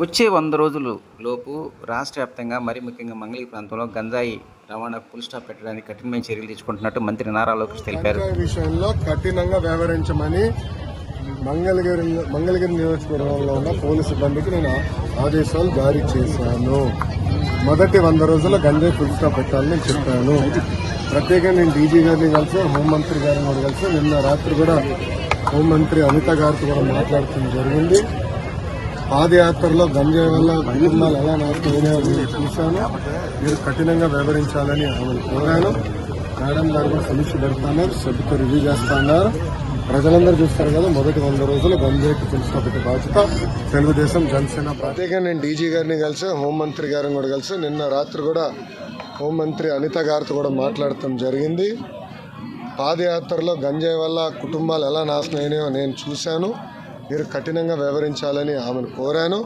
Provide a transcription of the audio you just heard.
వచ్చే 100 రోజులు లోపు రాష్ట్ర వ్యాప్తంగా మరి ముఖ్యంగా మంగళగిరి ప్రాంతంలో గంజాయి రవాణాకు ఫుల్ స్టాప్ పెట్టడానికి కఠినమైన చర్యలు తీసుకుంటున్నట్టు మంత్రి నారా లోకేష్ తెలిపారు. గంజాయి విషయంలో కఠినంగా వ్యవహరించమని మంగళగిరి నియోజకవర్గంలో ఉన్న పోలీసు సిబ్బందికి నేను ఆదేశాలు జారీ చేశాను. మొదటి 100 రోజుల్లో గంజాయి ఫుల్ స్టాప్ పెట్టాలని చెప్పాను. ప్రత్యేకంగా నేను డీజీ గారిని కలిసి హోంమంత్రి గారిని కూడా కలిసి నిన్న రాత్రి కూడా హోంమంత్రి అనిత గారితో కూడా మాట్లాడటం జరిగింది. పాదయాత్రలో గంజాయి వల్ల కుటుంబాలు ఎలా నాశనమైనాయో చూశాను. మీరు కఠినంగా వ్యవహరించాలని ఆమెను కోరాను. మేడం గారు కూడా సమీక్ష పెడతాన్నారు, సభ్యుతో రివ్యూ చేస్తున్నారు. ప్రజలందరూ చూస్తారు కదా, మొదటి 100 రోజులు గంజాయికి ఫుల్ పెట్టే బాధ్యత తెలుగుదేశం జనసేన. ప్రత్యేకంగా నేను డీజీ గారిని కలిసి హోంమంత్రి గారిని కూడా కలిసి నిన్న రాత్రి కూడా హోంమంత్రి అనిత గారితో కూడా మాట్లాడటం జరిగింది. పాదయాత్రలో గంజాయి వల్ల కుటుంబాలు ఎలా నాశనం అయినాయో నేను చూశాను. మీరు కఠినంగా వ్యవహరించాలని ఆమెను కోరాను.